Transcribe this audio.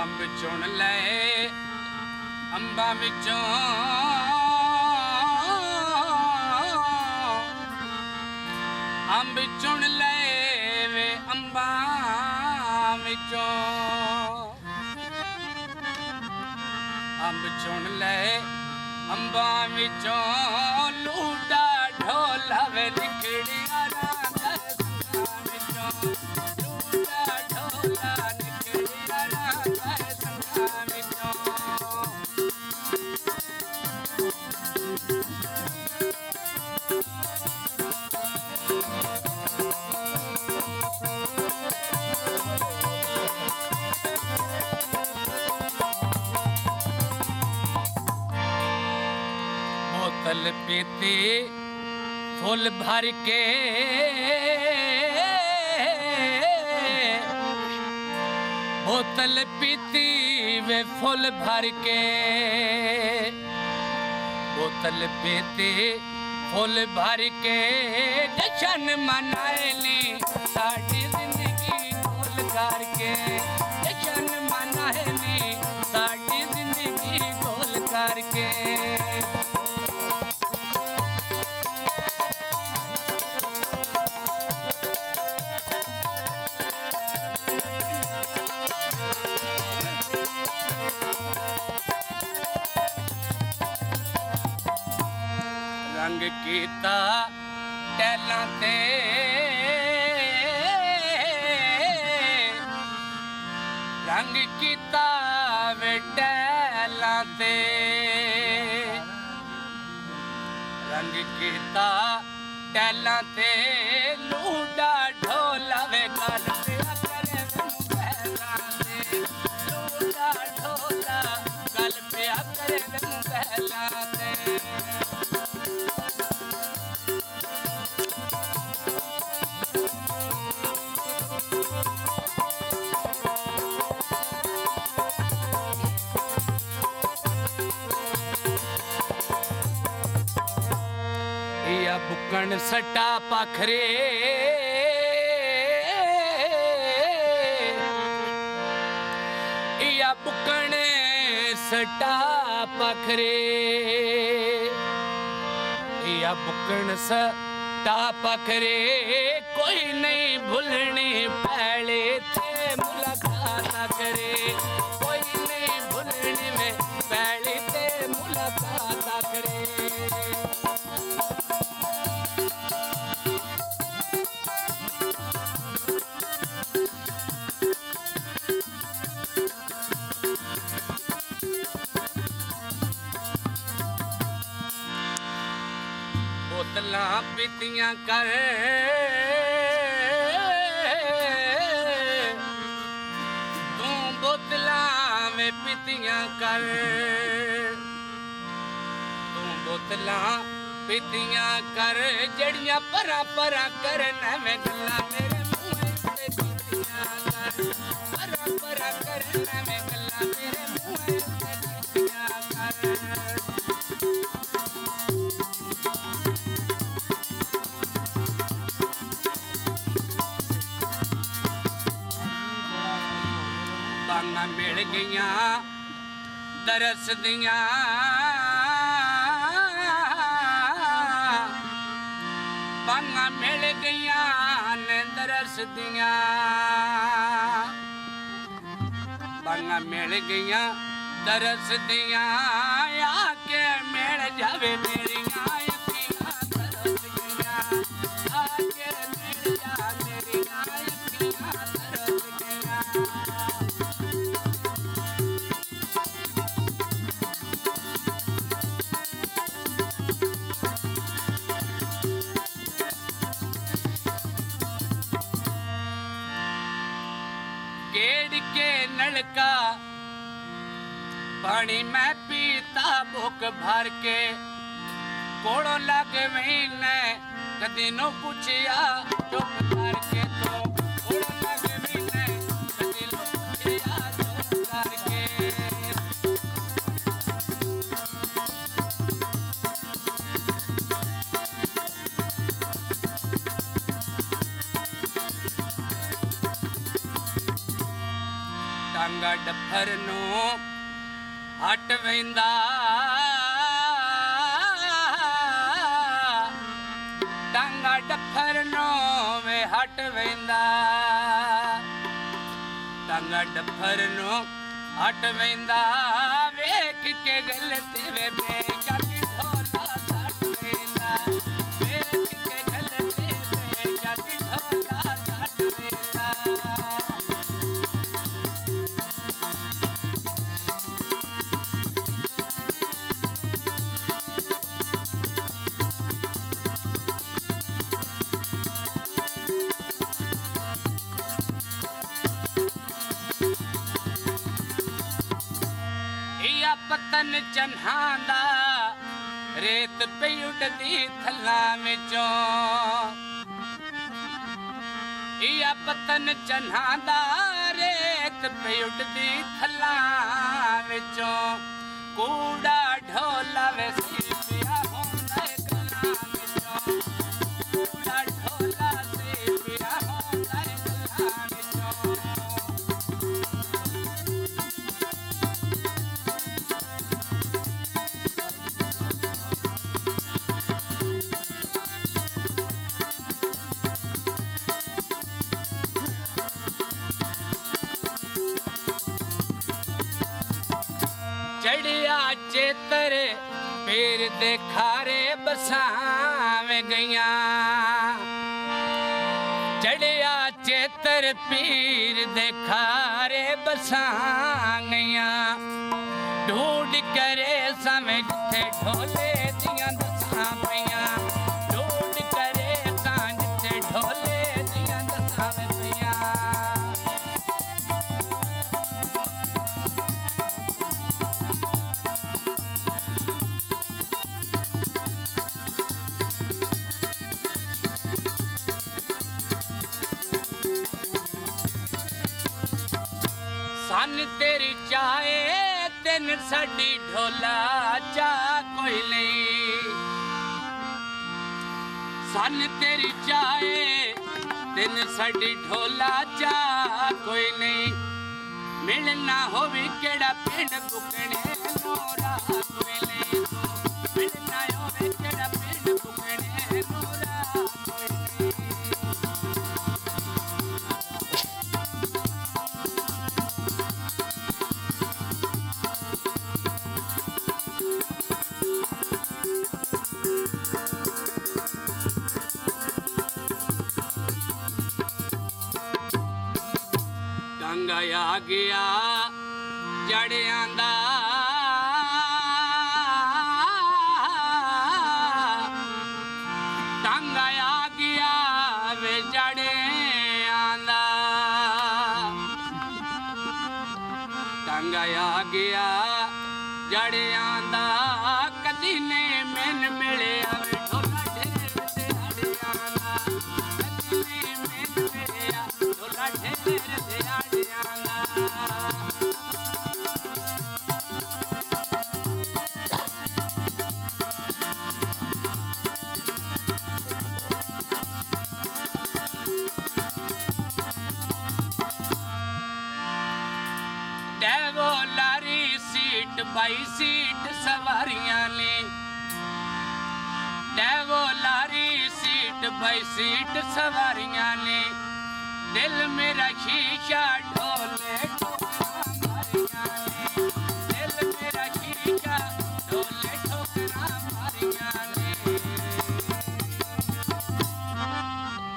ਅੰਬ ਚੁਣ ਲਏ ਅੰਬਾਂ ਵਿੱਚੋਂ ਅੰਬ ਚੁਣ ਲਏ ਵੇ ਅੰਬਾਂ ਵਿੱਚੋਂ ਅੰਬ ਚੁਣ ਲਏ ਅੰਬਾਂ ਵਿੱਚੋਂ ਲੂਡਾ ਢੋਲਾ ਵੇ ਨਿਕੜਿਆ ਰਾਂਦਾ ਸੰਗਾਂ ਵਿੱਚੋਂ ਲੂਡਾ ਢੋਲਾ ਨਿਕੜਿਆ ਰਾਂਦਾ ਸੰਗਾਂ ਵਿੱਚੋਂ बोतल पीती फुल भर के बोतल पीती वे फुल भर के बोतल पीती फुल भर के जश्न मनाएली साड़ी जिंदगी गोल करके जश्न मनाएली साड़ी जिंदगी गोल करके रंग कीता टैलां ते रंग कीता वे टैलां ते रंग कीता टैलां ते लूडा ढोला वे गल पिया करे मैनू पहलां ते लूडा ढोला गल पिया करे मैनू पहलां ते या बुकन सटा पखरे या बुकन सटा पखरे या बुकन सटा पखरे कोई नहीं भूलनी पहले थे मुलाकात करे कोई नहीं भूलनी में पहले थे मुलाकात करे बोतलां पीतियां कर तू बोतलां में पीतियां कर तू बोतलां पीतियां कर जड़ियां परा परा करन में गल्लां मेरे मुंह ते पीतियां कर परा परा करन में गल्लां मेरे मुंह ते पीतियां कर बांगा मिल गईया दरस दियां बांगा मिल गईया ने दरस दियां बांगा मिल गईया दरस दियां आके मिल जावे मेरियां अखियां तरस गईयां आके मिल जा मेरियां अखियां तरस गईयां गेड़ के नलका पानी मैं पीता भुख भर के कोड़ो लग महीने कदी नो पूछिया चुप करके तो कोड़ो लग महीने कदी नो पूछिया चुप करके टंग ਟਾਂਗਾ ਡੱਫਰ ਨੂੰ ਹਟ ਵੈਂਦਾ ਟਾਂਗਾ ਡੱਫਰ ਨੂੰ ਵੇ ਹਟ ਵੈਂਦਾ ਟਾਂਗਾ ਡੱਫਰ ਨੂੰ ਹਟ ਵੈਂਦਾ ਵੇਖ ਕੇ ਗਲਤ ਵੇ ਬੇਗਾ ਕਿ ਢੋਲਾ ਸੱਟ ਵੈਂਦਾ ਵੇਖ ਕੇ ਗਲਤ ਬੇਗਾ ਕਿ ਢੋਲਾ ਸੱਟ ਵੈਂਦਾ ਪਤਨ ਚੰਨਾਂ ਦਾ ਰੇਤ ਪਈ ਉੱਡਦੀ ਥੱਲਾਂ ਵਿੱਚੋਂ ਇਹ ਪਤਨ ਚੰਨਾਂ ਦਾ ਰੇਤ ਪਈ ਉੱਡਦੀ ਥੱਲਾਂ ਵਿੱਚੋਂ ਕੂੜਾ ਢੋਲਾ ਵੇ ਸੀ ਪਿਆ ਹੁੰਦਾ ਗੱਲਾਂ ਵਿੱਚੋਂ ਕੂੜਾ ਢੋਲਾ ਸੀ ਪਿਆ ਹੁੰਦਾ ਗੱਲਾਂ ਵਿੱਚੋਂ ਚੜਿਆ ਚੇਤਰ ਪੀਰ ਦੇ ਖਾਰੇ ਬਸਾਵੇਂ ਗਈਆਂ ਚੜਿਆ ਚੇਤਰ ਪੀਰ ਦੇ ਖਾਰੇ ਬਸਾਂ ਗਈਆਂ ਢੂੰਡ ਕਰੇ ਸਮਝ ਜਿੱਥੇ ਢੋਲੇ ਦੀਆਂ ਦਸਾਂ ਪਈਆਂ ਢੂੰਡ ਕਰੇ ਸਾਂ ਜਿੱਥੇ ਢੋਲੇ ਦੀਆਂ ਦਸਾਂ ਪਈਆਂ ਸਨ ਤੇਰੀ ਚਾਹੇ ਤੈਨ ਸਾਡੀ ਢੋਲਾ ਚਾ ਕੋਈ ਨਹੀਂ ਸਨ ਤੇਰੀ ਚਾਹੇ ਤੈਨ ਸਾਡੀ ਢੋਲਾ ਚਾ ਕੋਈ ਨਹੀਂ ਮਿਲਣਾ ਹੋਵੇ ਕਿਹੜਾ ਪਿੰਡ ਬੁਕਣੇ ਨੋਰਾ ਕੋਈ ਨਹੀਂ ਮਿਲਣਾ ਹੋਵੇ ਕਿਹੜਾ ਪਿੰਡ ਬੁਕਣੇ ਨੋਰਾ ਕੋਈ ਨਹੀਂ ਟਾਂਗਾ ਆ ਗਿਆ ਜੜਿਆਂ ਦਾ ਟਾਂਗਾ ਆ ਗਿਆ ਵੇ ਜੜਿਆਂ ਦਾ ਟਾਂਗਾ ਆ ਗਿਆ ਜੜਿਆਂ ਦਾ ਕਦੀ ਨੇ ਮੈਨ ਮਿਲਿਆ ਵੇ ਢੋਲਾ ਢੇਰ ਦਿਹਾੜਿਆਂ ਦਾ ਕਦੀ ਨੇ ਮੈਨ ਮਿਲਿਆ ਢੋਲਾ ਢੇਰ ਦਿਹਾੜਿਆਂ ਦਾ देवो लारी सीट बाई सीट सवारियां ने देवो लारी सीट बाई सीट सवारियां ने दिल मेरा शीशा ढोले ठोकरा मारियां ने दिल मेरा शीशा ढोले ठोकरा